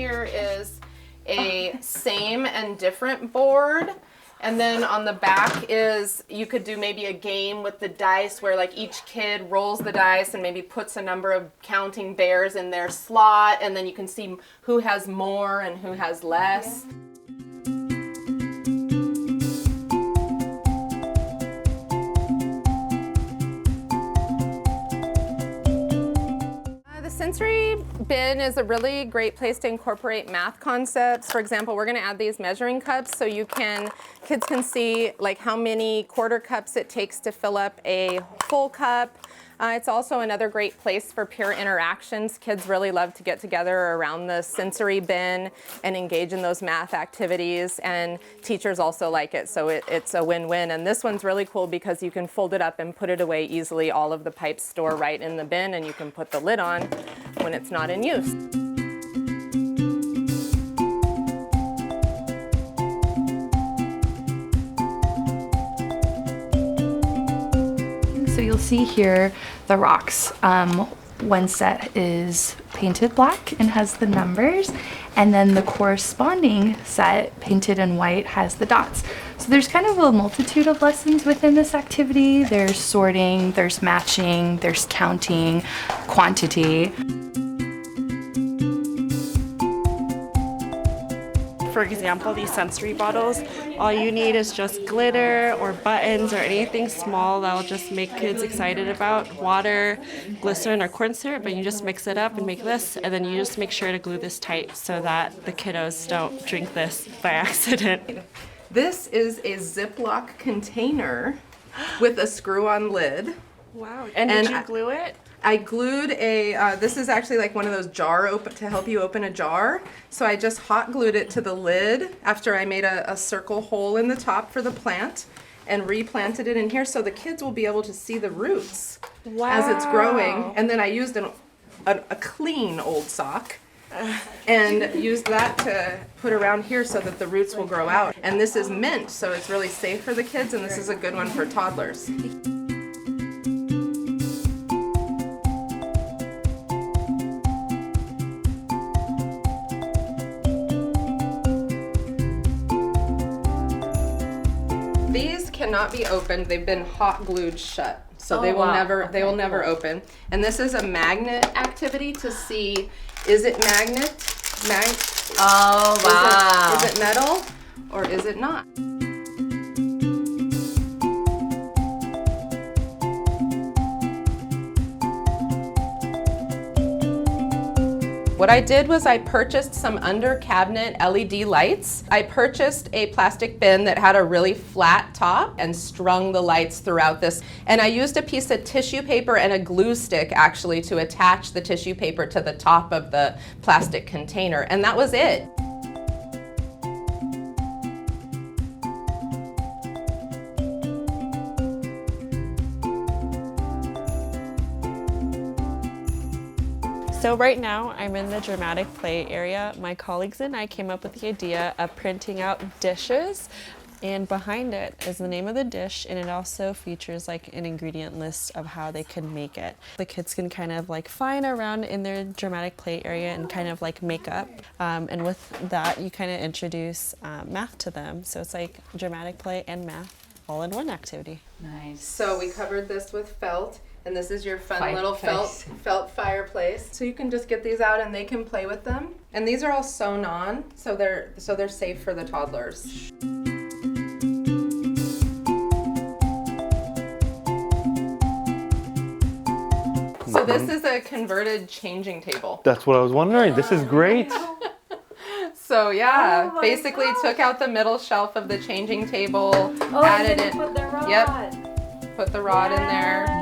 here is a same and different board. And then on the back is, you could do maybe a game with the dice where like each kid rolls the dice and maybe puts a number of counting bears in their slot, and then you can see who has more and who has less. Yeah. Sensory bin is a really great place to incorporate math concepts. For example, we're going to add these measuring cups so kids can see like how many quarter cups it takes to fill up a full cup. It's also another great place for peer interactions. Kids really love to get together around the sensory bin and engage in those math activities, and teachers also like it, so it's a win-win. And this one's really cool because you can fold it up and put it away easily. All of the pipes store right in the bin, and you can put the lid on when it's not in use. So you'll see here the rocks. One set is painted black and has the numbers, and then the corresponding set, painted in white, has the dots. So there's kind of a multitude of lessons within this activity. There's sorting, there's matching, there's counting, quantity. For example, these sensory bottles, all you need is just glitter or buttons or anything small that'll just make kids excited about water, glycerin, or corn syrup, and you just mix it up and make this, and then you just make sure to glue this tight so that the kiddos don't drink this by accident. This is a Ziploc container with a screw-on lid. Wow, and did you glue it? I glued this is actually like one of those to help you open a jar. So I just hot glued it to the lid after I made a circle hole in the top for the plant and replanted it in here so the kids will be able to see the roots as it's growing. And then I used a clean old sock and used that to put around here so that the roots will grow out. And this is mint, so it's really safe for the kids, and this is a good one for toddlers. These cannot be opened. They've been hot glued shut, so they will never open. And this is a magnet activity to see, is it Oh, wow. Is it metal or is it not? What I did was I purchased some under cabinet LED lights. I purchased a plastic bin that had a really flat top and strung the lights throughout this. And I used a piece of tissue paper and a glue stick actually to attach the tissue paper to the top of the plastic container. And that was it. So right now I'm in the dramatic play area. My colleagues and I came up with the idea of printing out dishes, and behind it is the name of the dish, and it also features like an ingredient list of how they can make it. The kids can kind of like find around in their dramatic play area and kind of like make up, and with that you kind of introduce math to them. So it's like dramatic play and math all in one activity. Nice. So we covered this with felt. And this is your fun little felt fireplace. So you can just get these out and they can play with them. And these are all sewn on, so they're safe for the toddlers. So this is a converted changing table. That's what I was wondering. This is great. So yeah, basically took out the middle shelf of the changing table, added it. Put the rod. Yep. Put the rod in there.